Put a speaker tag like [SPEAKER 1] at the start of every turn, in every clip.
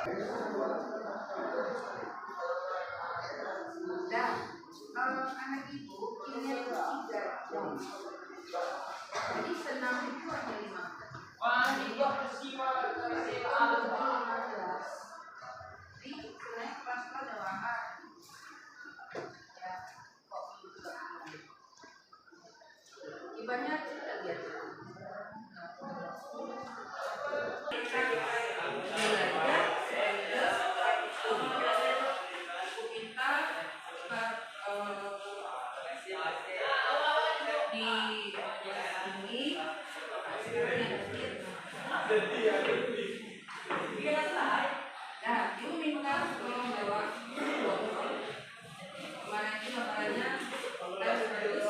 [SPEAKER 1] Dan anak ibu kimia itu 3 jam. Jadi senam itu hanya 15.
[SPEAKER 2] Wah, ini kok peristiwa
[SPEAKER 1] Jadi sebenarnya kelas itu ada wahana. Ya, kok juga ibaratnya kita lihat. Nah, ibu minta tolong bawa kemana ini makanannya dan harus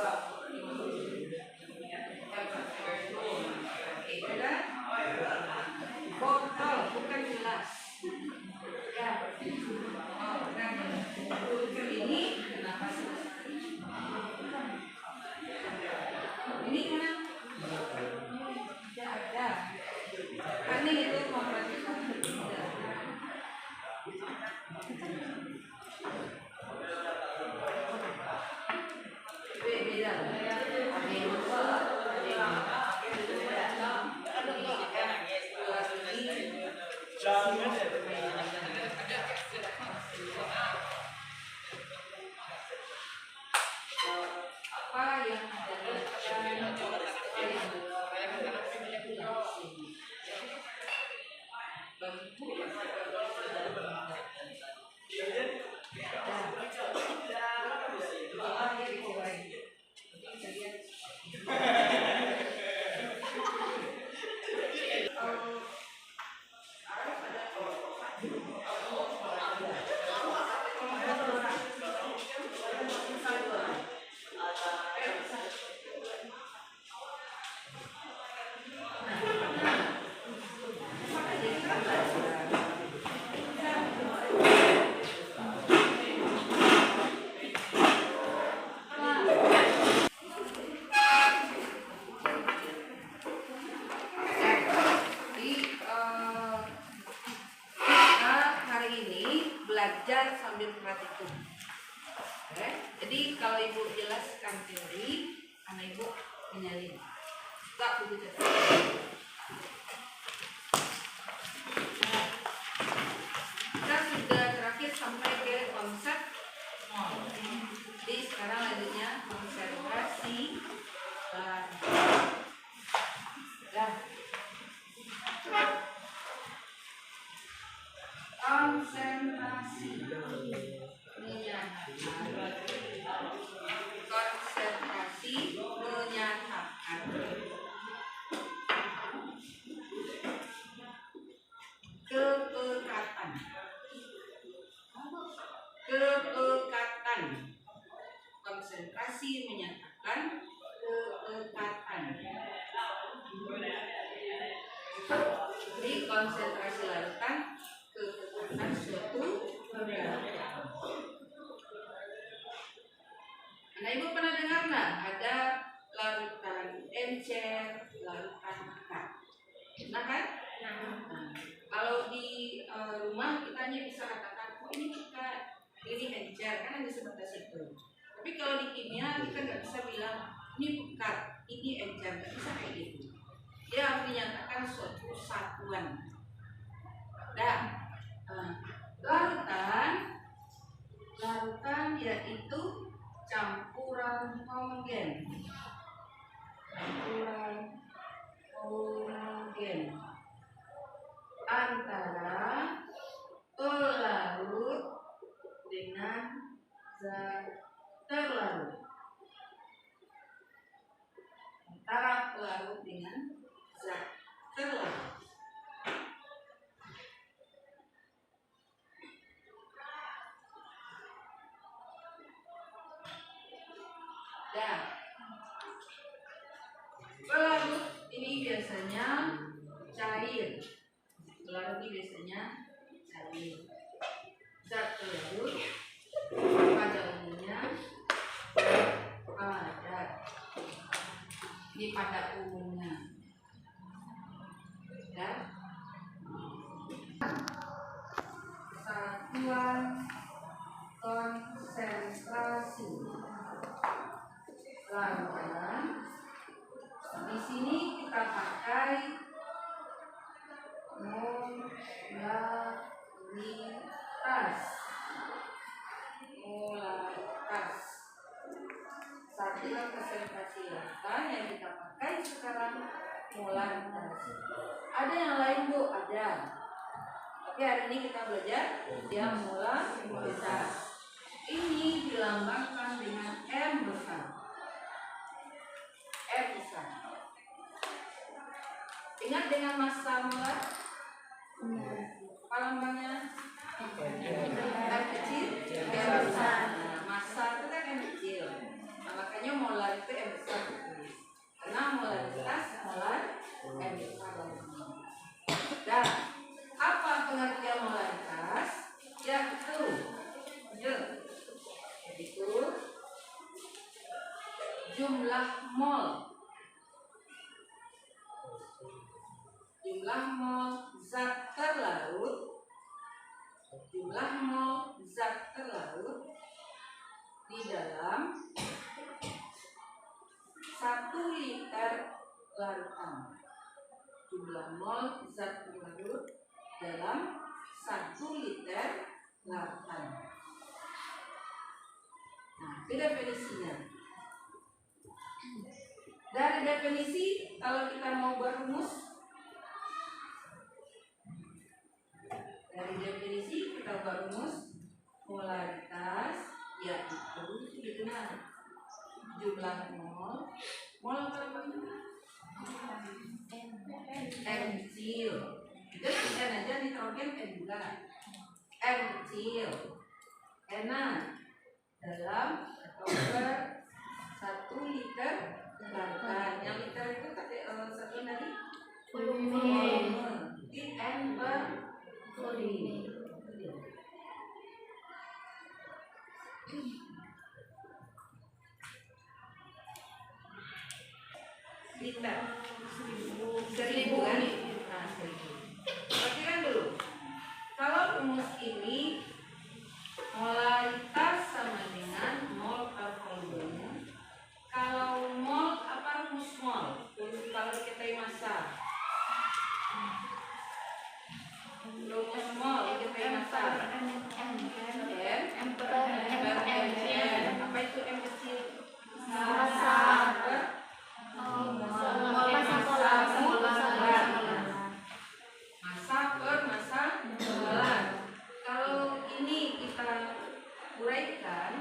[SPEAKER 1] botol bukan gelas. Ya, nah, ini kenapa sih? Ini mana? Tidak ada. Aneh itu memperhatikan. Apa yang ada belajar sambil praktikum. Oke? Jadi kalau ibu jelaskan teori, anak ibu menyalin. Tak buku catatan. Kita sudah terakhir sampai ke konsep. Jadi sekarang lanjutnya konsentrasi. Konsentrasi menyatakan kepekatan. Konsentrasi menyatakan kepekatan. Jadi konsentrasi larutan, kepekatan suatu benda. Nah, ibu pernah dengar nggak ada larutan encer, larutan pekat? Nah kan? Nah, kalau di rumah kita hanya bisa katakan, oh ini pekat, ini encer, kan hanya sebatas itu. Tapi kalau di kimia kita nggak bisa bilang ini pekat, ini encer, nggak bisa kayak gitu. Dia harus dinyatakan suatu satuan. Dan larutan yaitu campuran homogen. Antara pelarut dengan zat terlarut. Antara pelarut dengan zat terlarut. Dan pelarut ini biasanya cair. Pelarut ini biasanya cair. Zat pelarut pada umumnya padat. Ini pada umumnya. Dan tujuan konsentrasi lautan. Di sini kita pakai molaritas. Satuan konsentrasi lautan yang kita pakai sekarang molaritas. Ada yang lain Bu? Ada. Tapi hari ini kita belajar yang molaritas. Ini dilambangkan dengan M besar. M besar. Ingat dengan massa molar? Apa lambangnya? M kecil, M besar. Nah, massa itu kan M kecil. Nah, makanya molar itu M besar. Karena molaritas molar M besar. Dan apa pengertian molaritas? Yaitu jumlah mol zat terlarut di dalam 1 liter larutan. Jumlah mol zat terlarut dalam 1 liter larutan. Nah, itu definisinya. Dari definisi, kalau kita mau buat rumus, molaritas yaitu jumlah mol apa? M kecil. Itu N aja nitrogen N juga. M kecil. N dalam atau per 1 liter larutan. Yang liter itu satu dari volume. Di N per volume. Liter 1000 kan? Nah, 1000. Perhatikan dulu. Kalau rumus ini molaritas sama dengan mol per volume. Kalau mol apa rumus mol? Kalau diketahui massa. Rumus mol diketahui massa. M per N. Apa itu M kecil? Massa per massa molar. Kalau ini kita uraikan,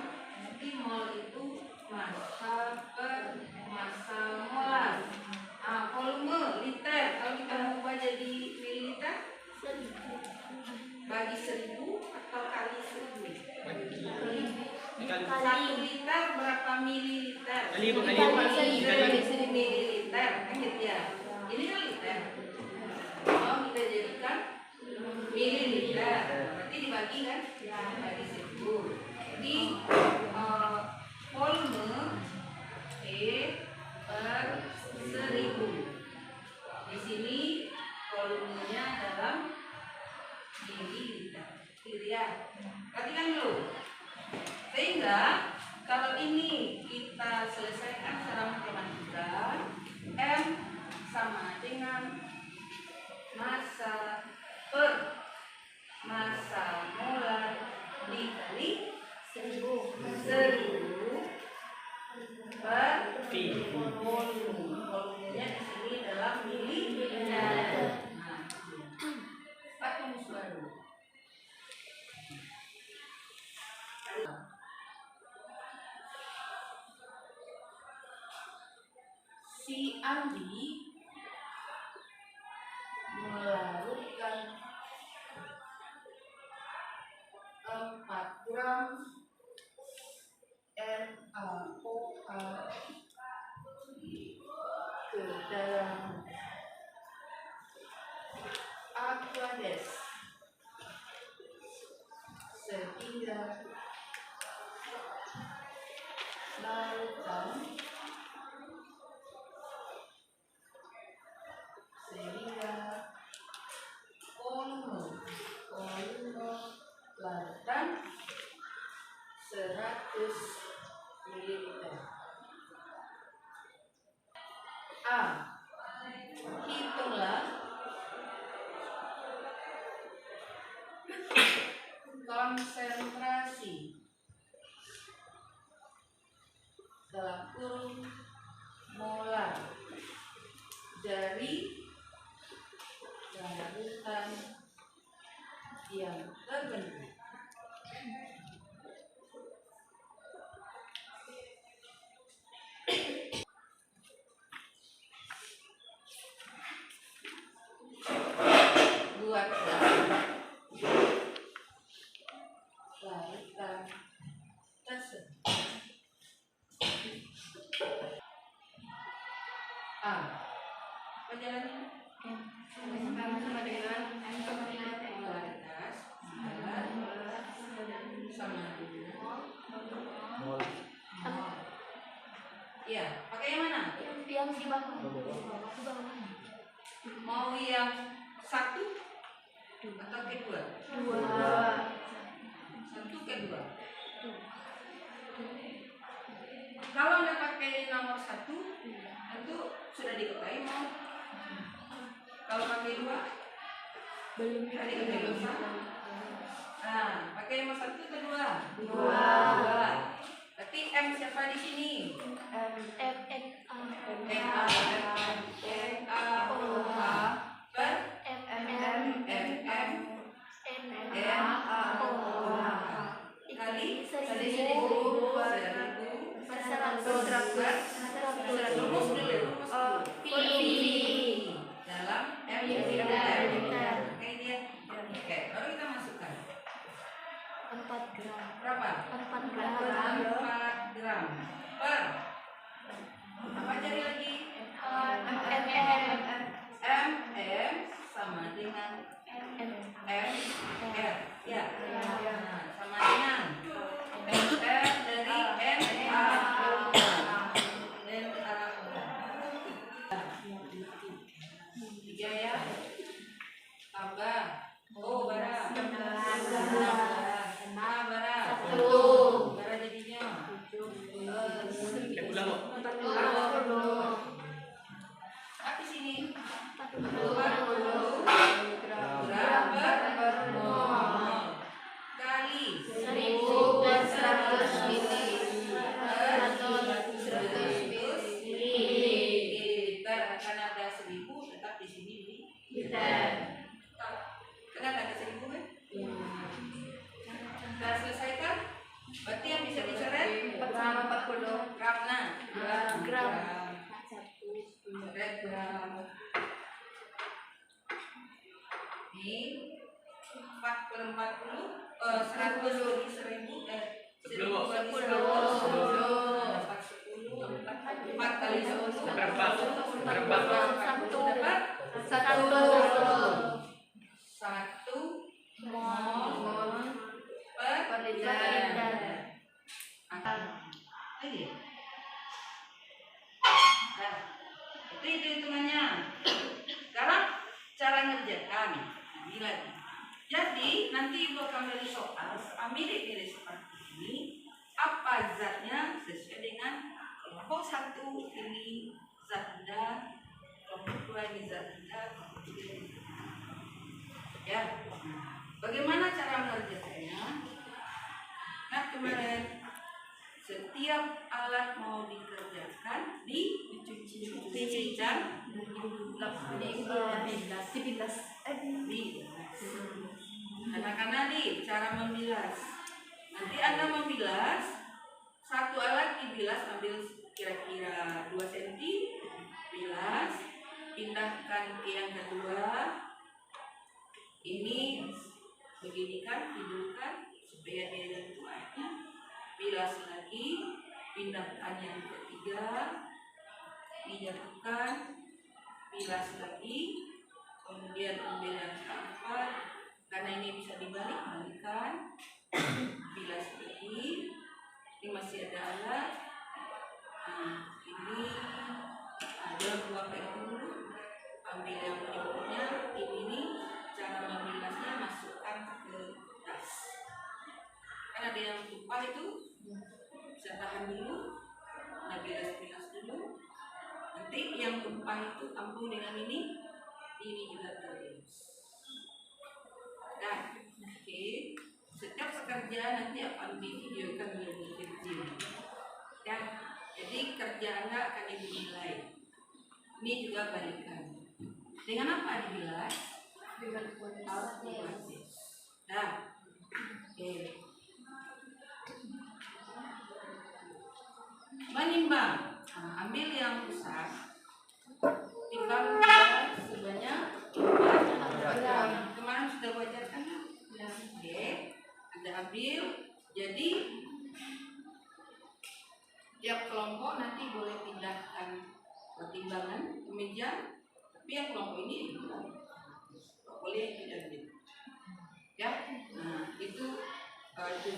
[SPEAKER 1] nanti mol itu massa per massa molar. Nah, volume liter, kalau kita mau ubah jadi mililiter, bagi 1000 atau kali 1000? 1 liter berapa mililiter? Kali mililiter, kan gitu ya. Ini kan liter. Kalau kita jadikan mililiter, berarti dibagi kan? Bagi 1000. Jadi volume E per 1000. Di sini volumenya dalam mililiter. Gitu ya. Perhatikan dulu. Sehingga kalau ini kita selesaikan secara matematika, M sama dengan massa per massa molar dikali 1000 per volume. Volumenya di sini dalam mililiter. Nah, Pak rumus baru. Si Andi melarutkan 4 gram NaOH ke dalam Aqueduct sehingga larutan volume larutan ml. A. Hitunglah konsentrasi dalam kurung molar dari larutan yang terbentuk. Buatlah larutan tersebut. A. Penjalannya sama dengan polaritas sama dengan mol. Iya, pakai yang mana?
[SPEAKER 3] Yang di bawah.
[SPEAKER 1] Mau yang satu atau kedua?
[SPEAKER 3] Dua.
[SPEAKER 1] Satu kedua. Kalau Anda pakai nomor satu, tentu sudah diketahui mau. Kalau pakai dua,
[SPEAKER 3] Belum
[SPEAKER 1] tadi ketahui bisa. Nah, pakai nomor satu atau dua?
[SPEAKER 3] Dua.
[SPEAKER 1] Berarti M siapa di sini?
[SPEAKER 3] M N A
[SPEAKER 1] O H per
[SPEAKER 3] M
[SPEAKER 1] M kali 1000 rumus pi dalam M liter. Oke dia. Oke, baru kita masukkan.
[SPEAKER 3] 4 gram.
[SPEAKER 1] Berapa?
[SPEAKER 3] 4 gram.
[SPEAKER 1] 4 gram per apa jadi lagi? M sama dengan M R ya. Nah, sama dengan M dari N A O. Tiga ya. Tambah O bara. Bara. Bara jadinya. Apa sini? 40 gram per mol kali
[SPEAKER 3] 1000 per 100 mili.
[SPEAKER 1] mililiter. Karena ada 1000 tetap di sini mililiter. Kenapa ada 1000 kan? Sudah selesai kan? Berarti yang bisa dicoret
[SPEAKER 3] 40
[SPEAKER 1] gram. Nah,
[SPEAKER 3] gram.
[SPEAKER 1] Coret gram. Ini 4 per 40 100 bagi 1000 1000 bagi 10 dapat 10 4 kali 10 dapat 1 mol per liter. Lagi. Nah, itu hitungannya. Sekarang cara ngerjakan. Ini lagi. Jadi nanti ibu akan beri soal mirip-mirip seperti ini. Apa zatnya sesuai dengan kelompok 1 ini zat benda, kelompok 2 ini zat benda, kelompok 3 ini zat benda. Ya. Bagaimana cara mengerjakannya? Nah, kemarin setiap alat mau dikerjakan dicuci dan
[SPEAKER 3] dibilas.
[SPEAKER 1] Karena nih cara membilas. Nanti Anda membilas satu alat dibilas, ambil kira-kira 2 cm, bilas, pindahkan ke yang kedua. Ini beginikan, tidurkan supaya dia jatuh airnya. Bilas lagi, pindahkan yang ketiga, dijatuhkan, bilas lagi, kemudian ambil yang keempat. Karena ini bisa dibalik-balikan, bilas lagi. Ini masih ada alat. Nah, ini ada 2 kayak dulu. Ambil yang berikutnya. Ini cara membilasnya, masukkan ke tas. Kan ada yang tumpah itu, haluskan dulu, bilas dulu. Nanti yang tumpah itu tampung dengan ini juga terus. Dan oke, setiap kerja nanti akan divideokan lebih kecil. Dan jadi kerja Anda akan dinilai. Ini juga balikan. Dengan apa dibilas? Dengan kualitas. Nah, oke. Menimbang, ambil yang besar, timbang sebanyak 4 gram. Kemarin sudah wajarkan? Oke, Anda ambil. Jadi tiap kelompok nanti boleh pindahkan timbangan ke meja, tapi yang kelompok ini boleh tidak ambil. Ya, nah itu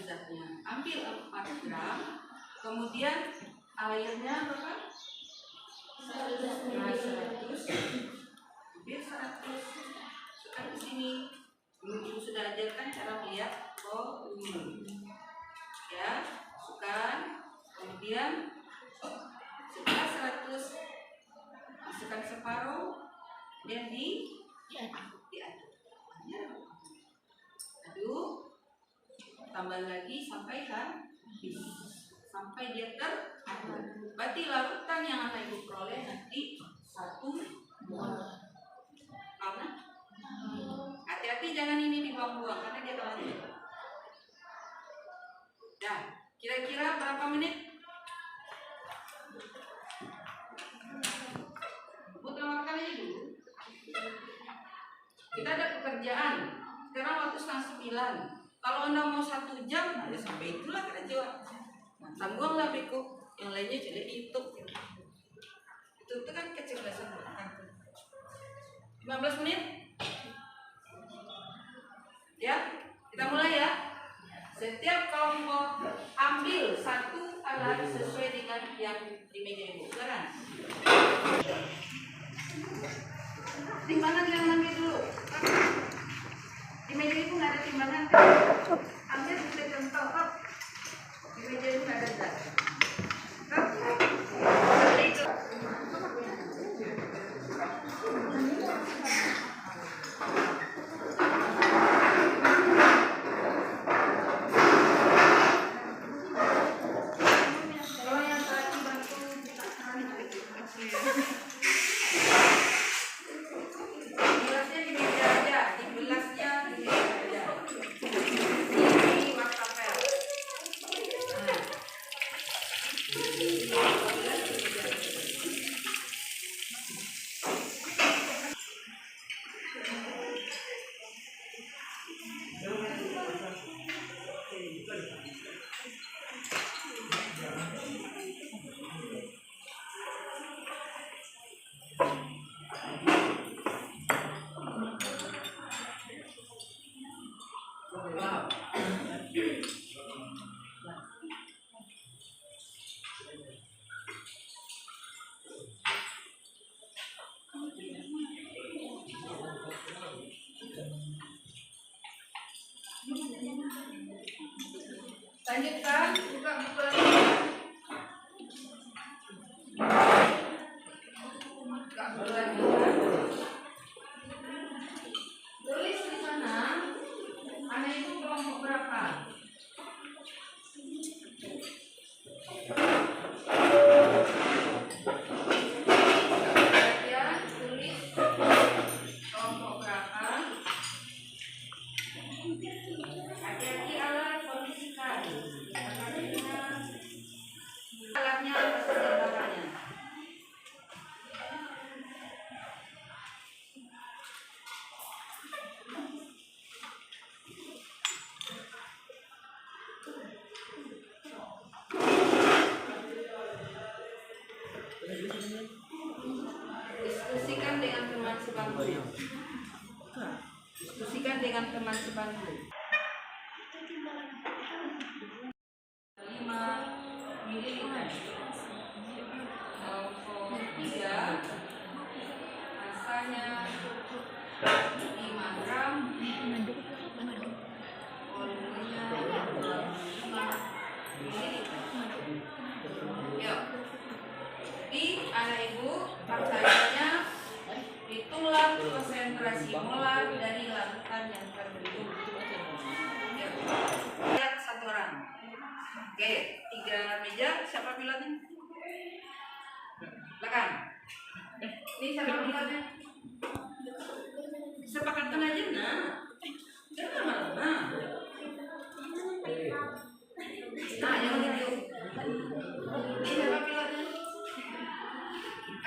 [SPEAKER 1] zatnya. Ambil 4 gram, kemudian airnya berapa? 100. Ambil 100. Sekarang di sini Ibu sudah ajarkan cara melihat volume. Ya, masukkan. Kemudian setelah 100 masukkan separuh dan diaduk. Aduk, tambah lagi sampai habis, sampai dia teraduk. Berarti larutan yang akan Ibu peroleh nanti 1 mol. Karena hati-hati jangan ini dibuang-buang karena dia akan lanjut. Dan kira-kira berapa menit? Makan aja dulu. Kita ada pekerjaan. Sekarang waktu 8:30. Kalau Anda mau 1 jam, ya sampai itulah kerja. Tangguhlah Beko. Yang lainnya jadi itu kan kecerdasan buatan. 15 menit. Ya, kita mulai ya. Setiap kelompok ambil 1 alat sesuai dengan yang di meja Ibu. Silakan. Timbangan jangan ambil dulu. Di meja itu nggak ada timbangan. Ambil kita contoh. Di meja itu nggak ada zat. Lanjutkan, buka buku lagi. Buka buku lagi. Tulis di sana, anak itu kelompok berapa? Perhatian, tulis kelompok berapa. Hati-hati alat kondisikan. Alatnya sebarannya. Diskusikan dengan teman sebangku. Diskusikan dengan teman sebangku. 5 mililiter. Kelompok 3 rasanya 5 gram. Volumenya 5 mililiter. keluar dari larutan yang terbentuk. Ya. Lihat satu orang. Oke, 3 meja. Siapa pilotnya? Belakang. Ini siapa pilotnya? Sepakatkan aja, nah. Jangan lama-lama. Nah, yang itu. Ini siapa pilotnya?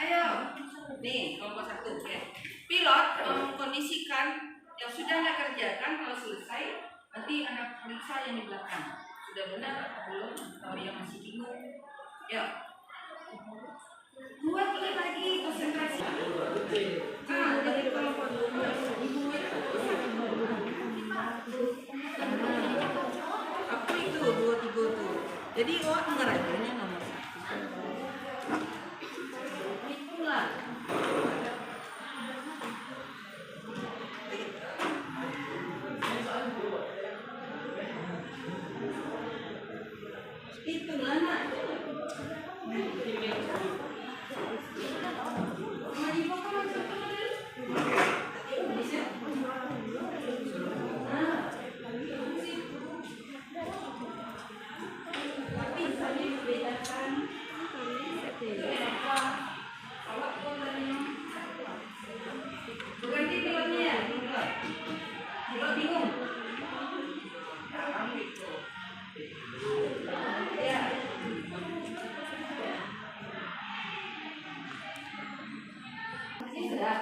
[SPEAKER 1] Ayo. Nih, kelompok 1 ya. Pilot mengkondisikan yang sudah Anda kerjakan, kalau selesai nanti Anda periksa yang di belakang. Sudah benar atau belum? Atau yang masih bingung? Ya. Buat lagi konsentrasi. Nah, dari kelompok 2 apa itu 2 3 tuh? Jadi dengar aja ini nomor 1. Itulah. Itulah nak. Berganti pilotnya ya, pilot bingung. Ya, kamu itu. Ya. Ini sudah.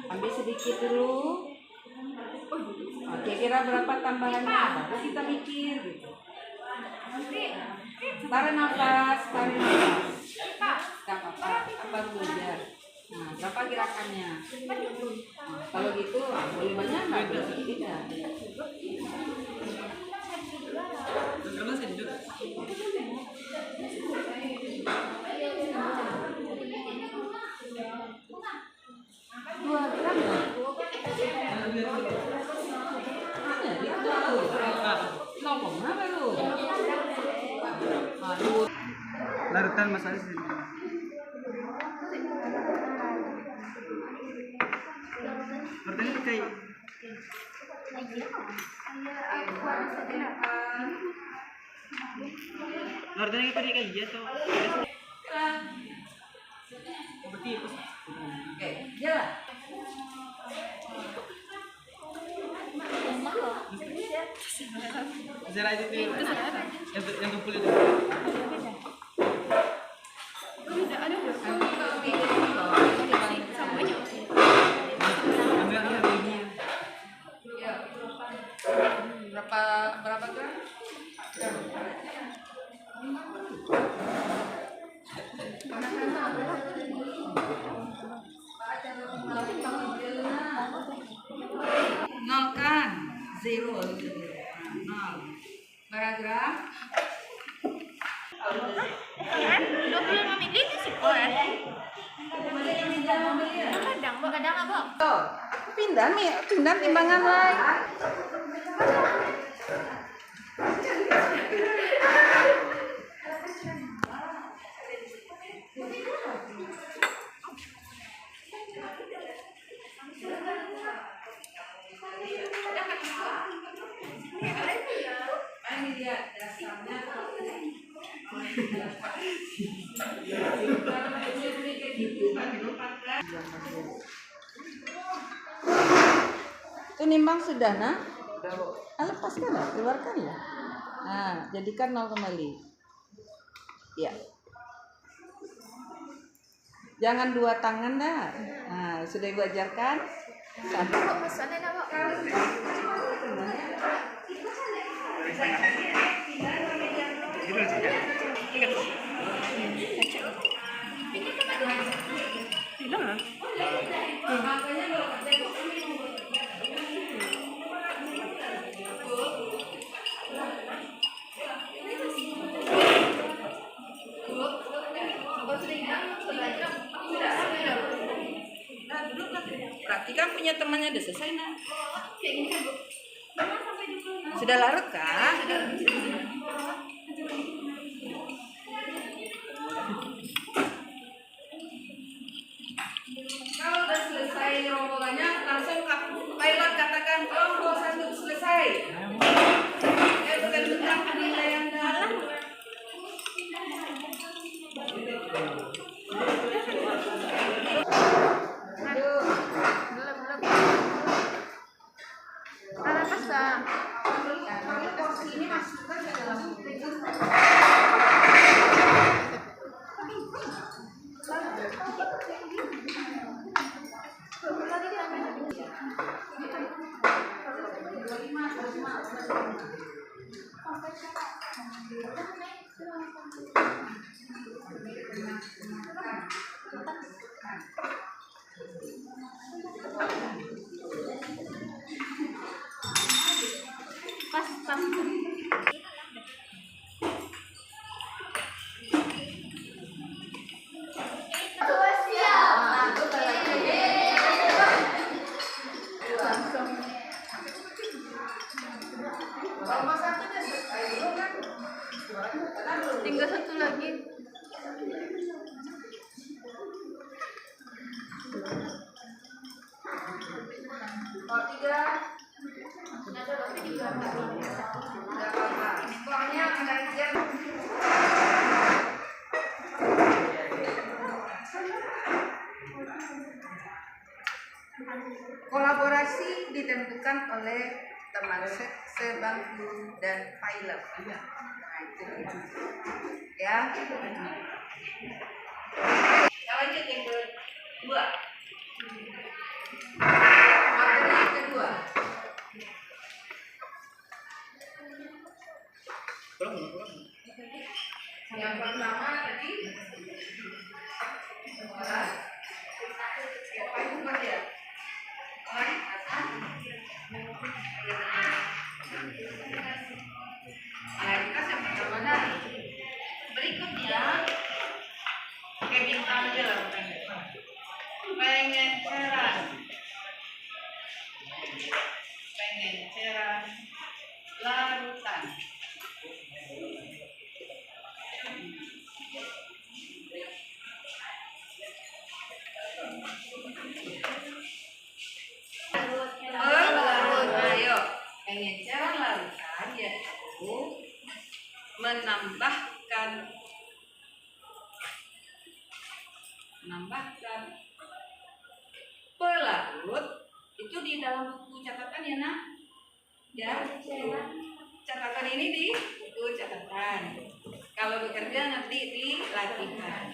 [SPEAKER 1] Ambil sedikit dulu. Oke, kira berapa tambahannya? Baru kita mikir gitu. Tarik nafas, tarik nafas. Gak apa-apa, apa dulu aja. Nah, berapa gerakannya? Nah, kalau gitu, boleh banyak nggak? Boleh tidak. Dua gram ya? Mana? Itu ngomong apa lu? Aduh.
[SPEAKER 2] Larutan Mas Aris ini. Larutan itu kayak larutan itu kayak iya tuh. Berarti itu.
[SPEAKER 1] Oke, jalan.
[SPEAKER 2] Zara itu yang kumpul itu.
[SPEAKER 1] Berapa gram? Nol kan? Zero. Nol. Berapa gram?
[SPEAKER 3] 25 mili itu sih kok ya. Kadang apa?
[SPEAKER 1] Tuh, pindah timbangan lagi. Ini dia dasarnya. Itu nimbang sudah, nah? Lepaskan lah, keluarkan ya. Nah, jadikan 0 kembali. Ya. Jangan 2 tangan dah. Nah, sudah ibu ajarkan. Satu. punya temannya udah selesai nak.
[SPEAKER 3] Kayak gini kan, Bu? Memang sampai 25.
[SPEAKER 1] Sudah larut kah? Kalau udah selesai rombolannya, langsung pilot katakan kelompok 1 selesai. Bukan penilaian dalam.
[SPEAKER 3] Belum. Karena pasang.
[SPEAKER 1] Ini masukkan ke dalam
[SPEAKER 3] Pas. Tinggal satu lagi.
[SPEAKER 1] Kolaborasi ditentukan oleh teman sebangku dan pilot. Nah, itu ya. Kita lanjut yang kedua. Materi yang kedua. Yang pertama tadi apa itu Mas ya? Kita yang pertama dah. Berikutnya kayak bintang aja lah. Pengen cerah larutan. Larut, ayo. Pengen cerah larutan yaitu menambahkan pelarut itu di dalam buku catatan ya nak ya. Catatan ini di buku catatan, kalau bekerja nanti di latihan.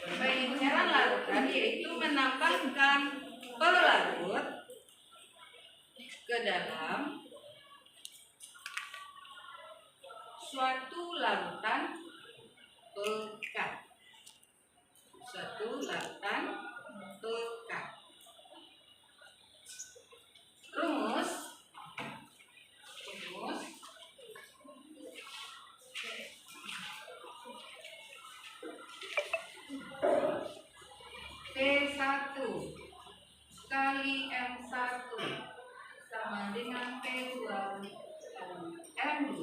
[SPEAKER 1] Pengincaran larutan yaitu menambahkan pelarut ke dalam suatu larutan pekat. Rumus P1 kali M1 sama dengan P2 kali M2.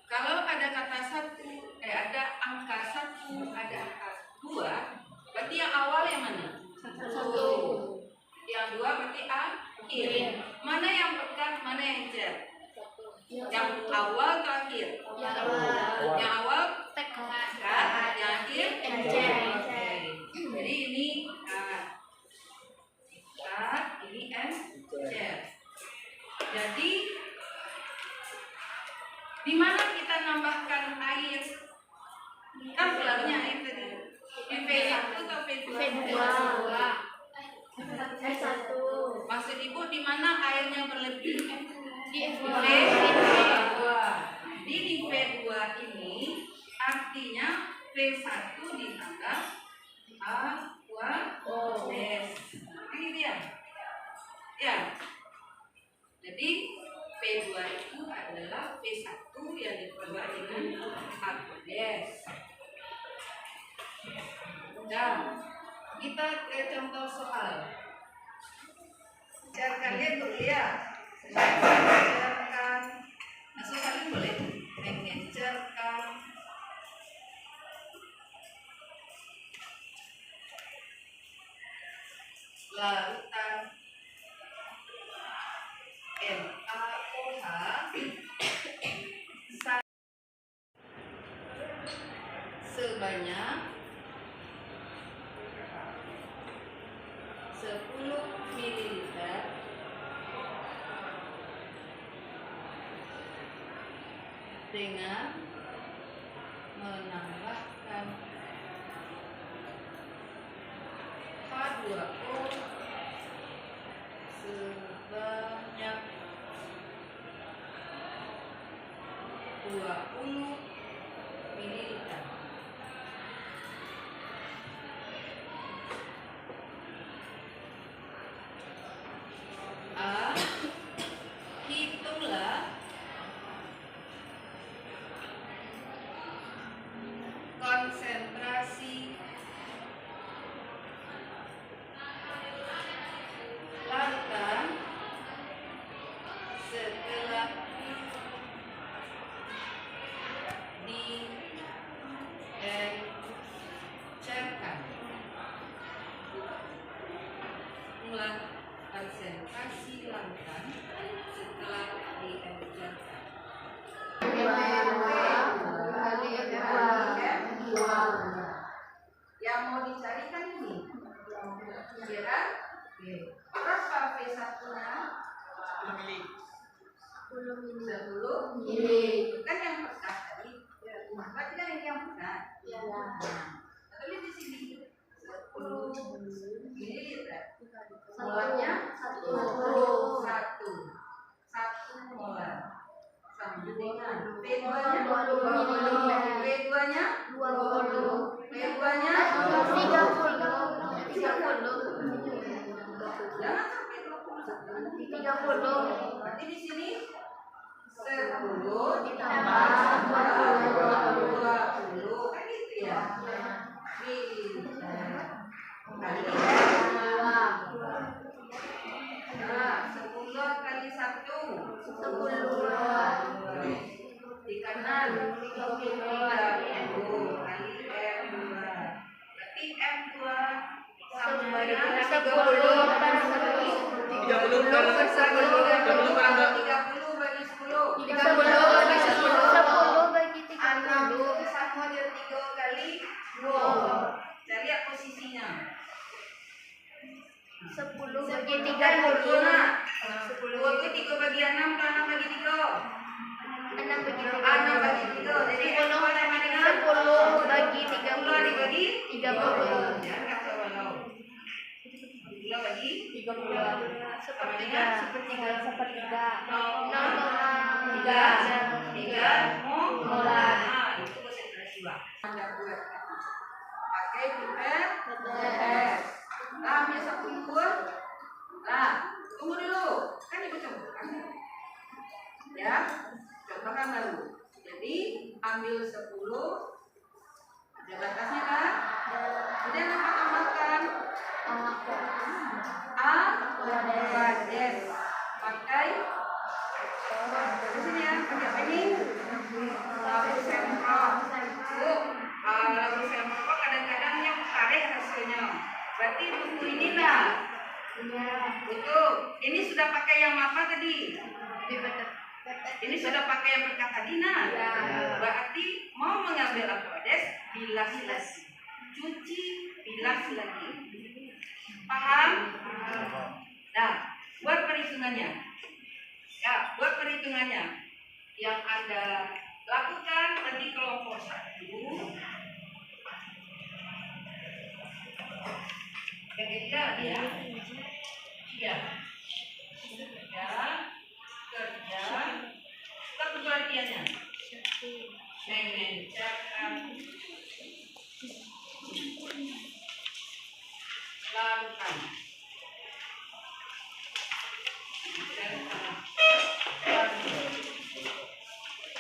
[SPEAKER 1] Kalau ada kata ada angka 1, ada angka 2, berarti yang awal yang mana? 1. Yang 2 berarti akhir. Mana yang pekat, mana yang cer? Yang awal atau akhir? Yang awal pekat, yang akhir cer. Jadi ini pekat, ini cer. Jadi di mana kita nambahkan air? Kan pelarutnya air tadi. Di P1 atau P2?
[SPEAKER 3] P2.
[SPEAKER 1] Maksud ibu di mana airnya berlebih?
[SPEAKER 3] Di
[SPEAKER 1] P2. Jadi di P2 ini artinya P1 ditambah aqueous. Ini dia. Ya. Jadi P2 itu adalah P1 yang diperbuat dengan ABCD. Dan kita ke contoh soal. Cara kalian berlihat, mengencerkan, masuk kalian boleh mengencerkan larutan NaOH sebanyak 10 ml dengan menambahkan H2O sebanyak 20 ml. A. Hitunglah konsentrasi larutan setelah diencerkan. Ulang konsentrasi larutan setelah diencerkan. Yang mau dicari kan ini, ya kan? Berapa V1-nya?
[SPEAKER 2] 10 mili.
[SPEAKER 1] 10 mili. Kan yang bekas tadi. Berarti kan ini yang bekas. Tapi di sini 10 mililiter. Molarnya 1 molar. Sama dengan V2-nya 20. V2-nya 20. V2-nya 30. Jangan sampai 20. Berarti di sini 10 ditambah 20 kan gitu ya. Mililiter kali 10 kali 1 10 di kanan 30 kali M2 berarti M2 sama dengan
[SPEAKER 3] 10
[SPEAKER 2] 30 per 10 per
[SPEAKER 1] 30 bagi 10
[SPEAKER 3] 10 bagi 30
[SPEAKER 1] 6 sama dengan 3 kali 2. Kita lihat posisinya
[SPEAKER 3] 10 bagi
[SPEAKER 1] 10 itu 3 bagi 6 atau 6 bagi 3?
[SPEAKER 3] 6 bagi
[SPEAKER 1] 6 bagi 3. Jadi
[SPEAKER 3] 10
[SPEAKER 1] M2 sama dengan
[SPEAKER 3] 10 bagi
[SPEAKER 1] 10 dibagi
[SPEAKER 3] 30.
[SPEAKER 1] Jangan kata walau 10 bagi
[SPEAKER 3] 30 sepertiga
[SPEAKER 1] 3
[SPEAKER 3] molar.
[SPEAKER 1] Nah, itu konsentrasi Pak. Anda buat pakai pipet tes. Nah, ambil satu buah. Nah, tunggu dulu. Kan ibu contohkan. Ya, contohkan baru. Jadi, ambil 10. Ada batasnya kan? Kemudian apa tambahkan? Aquades. Pakai di sini ya, pakai apa ini? Labu semprot. Labu semprot kadang-kadang yang tarik hasilnya. Berarti buku ini lah. Betul. Ini sudah pakai yang apa tadi? Ini sudah pakai yang berkat tadi nah. Berarti mau mengambil aquades, bilas lagi. Cuci, bilas lagi. Paham? Nah, buat perhitungannya. Ya, buat perhitungannya. Yang Anda lakukan tadi kelompok 1. Yang ketiga ya. Iya. Kerja. Kita pengertiannya. Mengencerkan larutan.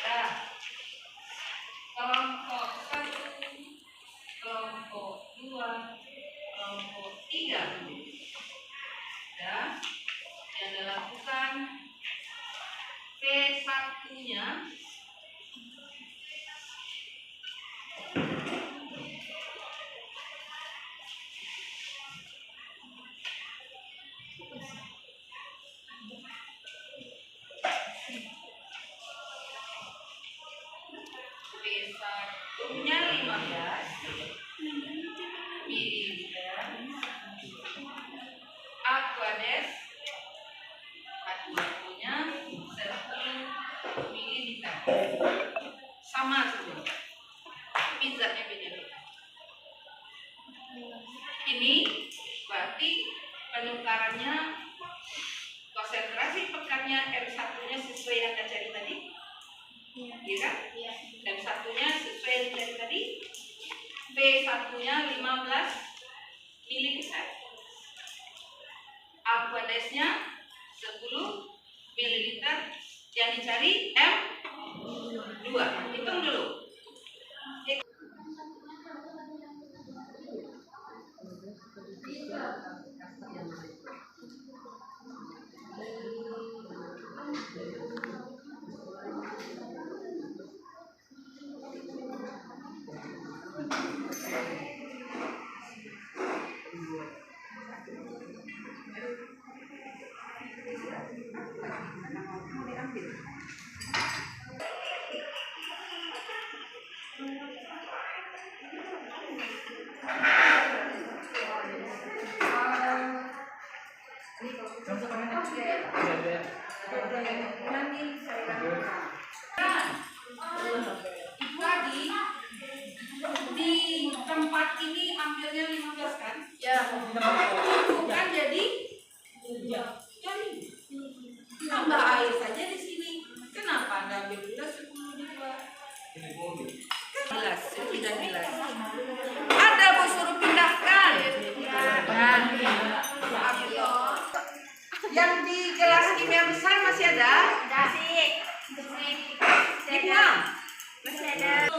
[SPEAKER 1] Nah, yang dilakukan P1-nya P1-nya 15 mililiter, Aquades H2O-nya 10 mililiter. Sama semua. Pizzanya beda-beda. Ini berarti penukarannya konsentrasi pekannya M1-nya sesuai yang kita cari tadi. Iya kan? M1-nya sesuai yang dicari tadi. P1-nya 15 mililiter. Aquadesnya 10 mililiter. Yang dicari M2. Hitung dulu. Tadi di tempat ini ambilnya 15 kan?
[SPEAKER 3] Ya.
[SPEAKER 1] Bukan jadi tambah air saja di sini. Kenapa Anda ambil gula 10 juga? Gelas, sudah gelas. Ada mau suruh pindahkan. Yang di gelas kimia besar masih ada? Dibuang.
[SPEAKER 3] Masih ada.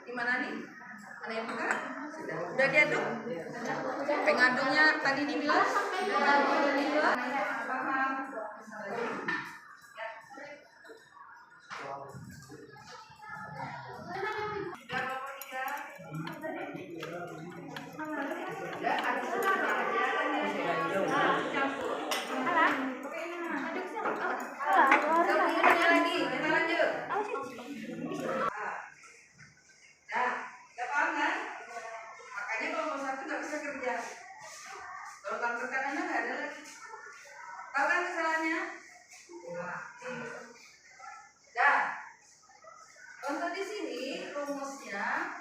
[SPEAKER 1] Di mana nih? Mana yang buka? Sudah diaduk? Pengaduknya tadi dibilang? Untuk di sini rumusnya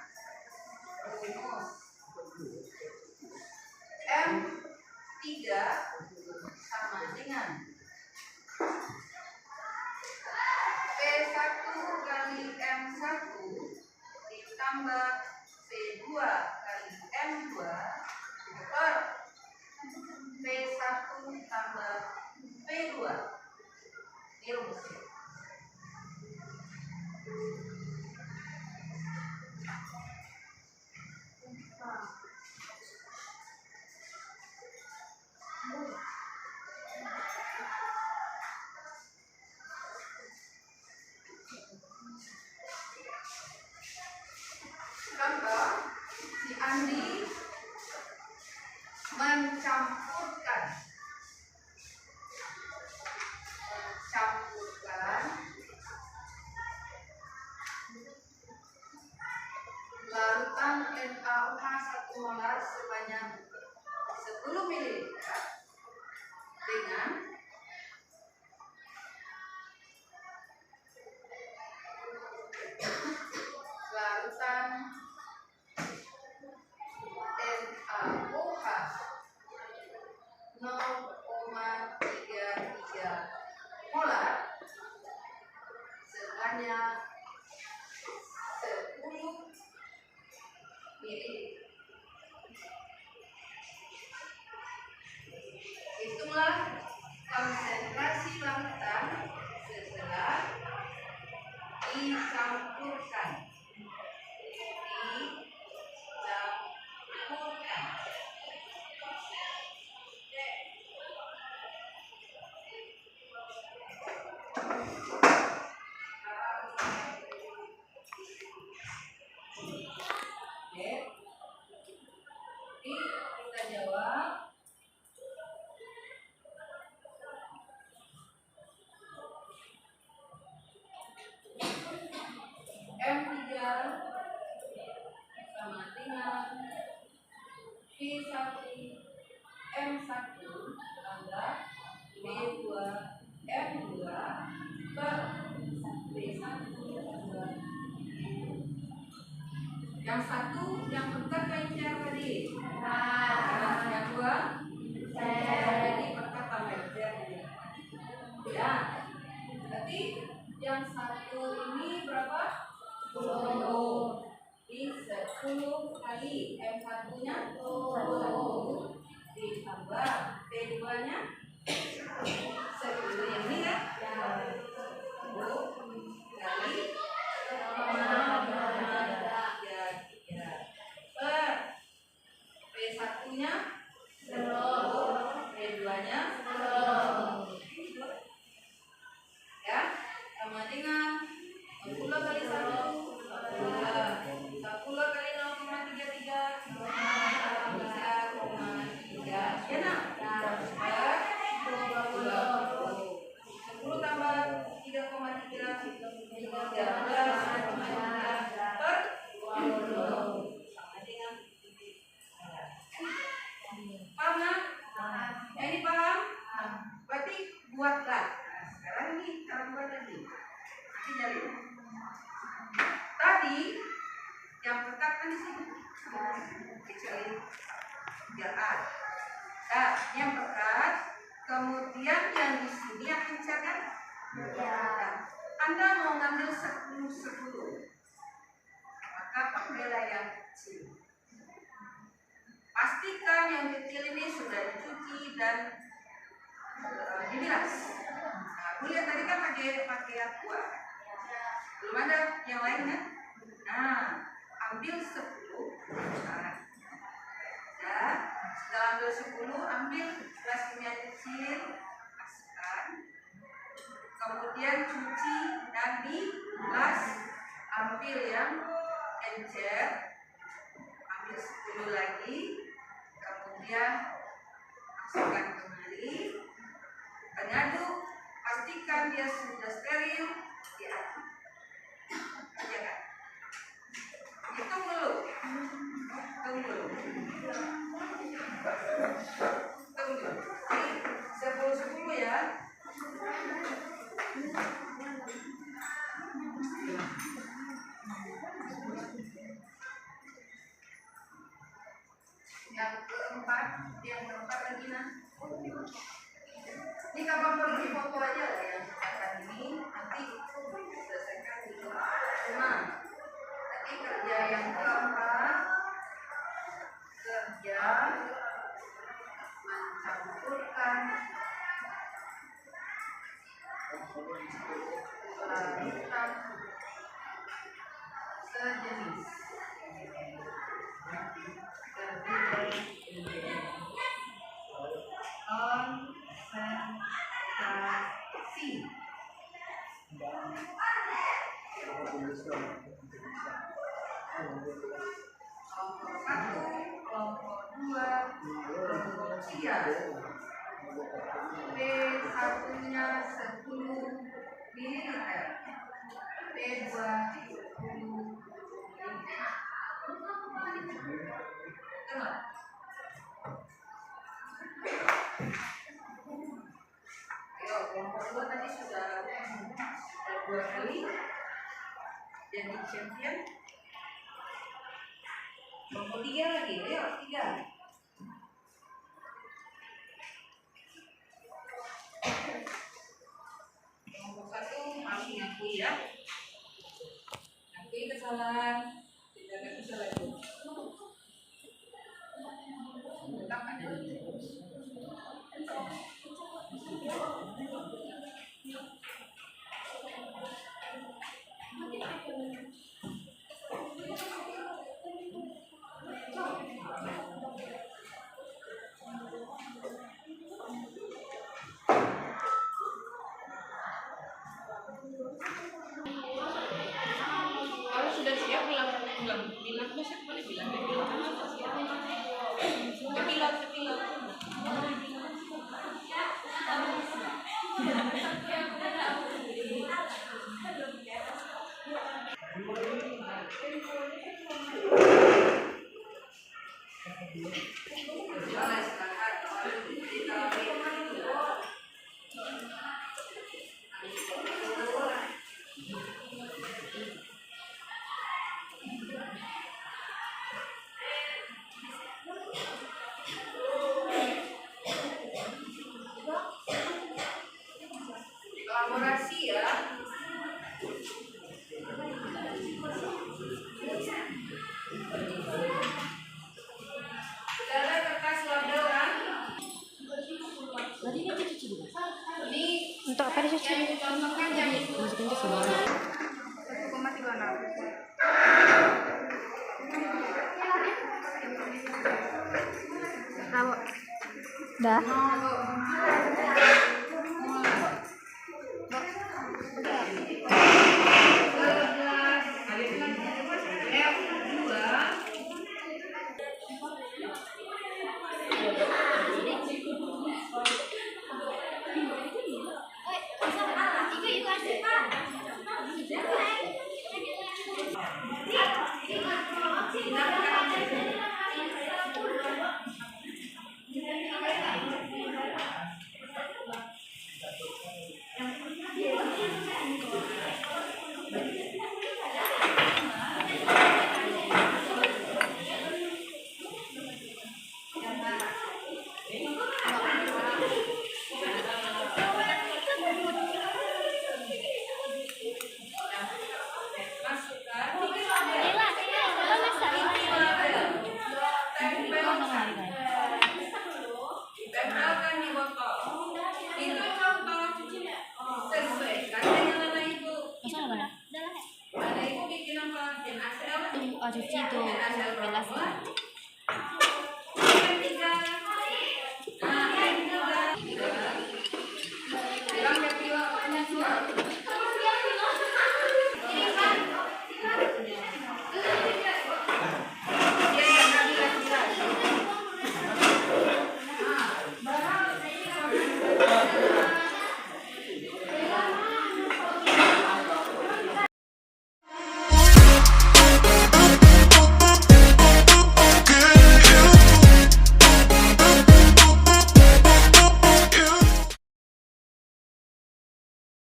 [SPEAKER 1] M3 sama dengan P1 kali M1 ditambah P2 kali M2 per P1 tambah P2. Ini rumusnya. Contoh, si Andi mencampurkan larutan NaOH 1 molar sebanyak 10 ml dengan larutan NaOH 0,33 molar sebanyak 10 ml. Hitunglah konsentrasi larutan setelah dicampurkan. Oke. Jadi kita jawab. M3 sama dengan P1 M1 tambah B2 M2 per B1 tambah. Yang satu yang pekat encer tadi. Yang dua jadi pekat tambah encer ini. Ya. Berarti yang satu ini berapa? 10. Di 10 kali M1 nya 10 ditambah P2 nya 10 yang ini kan? 10 kali per P1 nya 10 P2 nya 10 ya, sama dengan 10 kali 1 10 kali 0,33 3,3 ya nak? 10 tambah 3,3 per 20 sama dengan paham nak? Ini paham? Berarti buatlah. Nah, sekarang ini cara buat lagi. Nanti nyari. Tadi yang pekat kan di sini. Kecilin biar A. Nah, yang pekat, kemudian yang di sini yang encer kan? Nah, Anda mau ngambil 10, maka pembela yang kecil. Pastikan yang kecil ini sudah dicuci dan dibilas. Nah, aku lihat tadi kan pakai aqua. Belum ada yang lain kan? Nah, ambil 10. Ya, setelah ambil 10, ambil gelas kimia kecil, masukkan. Kemudian cuci dan dibilas. Ambil yang encer, ambil 10 lagi. Kemudian masukkan kembali. Pengaduk, pastikan dia sudah steril, diaduk. Ya kan? Hitung dulu. Tunggu. Jadi 10 ya. Yang keempat lagi nah. Ini kapan perlu foto aja lah yang akan ini nanti selesaikan dulu. Nah, tadi kerja yang keempat, kerja mencampurkan larutan sejenis. Konsentrasi. Kelompok 1, kelompok 2, kelompok 3. P1-nya 10 ml, P2 10 ml. Dengar. Ayo, kelompok 2 tadi sudah 2 kali jadi champion. Kelompok 3 lagi, ayo 3. Kelompok 1 harus mengakui ya. Akui kesalahan, tidak bisa lagi. Tetap ada. Boleh silakan. Kolaborasi ya. Sudah ada kertas label kan? Ini
[SPEAKER 3] Untuk apa dicuci?
[SPEAKER 1] yang dicontohkan yang
[SPEAKER 3] Masukin ke sini.
[SPEAKER 1] 1,36.
[SPEAKER 3] Tahu. Dah.
[SPEAKER 1] Tempelkan di botol. Itu contoh sesuaikan dengan anak ibu. Anak ibu bikin apa? NaCl.
[SPEAKER 3] Cuci tuh.
[SPEAKER 1] NaCl
[SPEAKER 3] Gelas.
[SPEAKER 1] formula.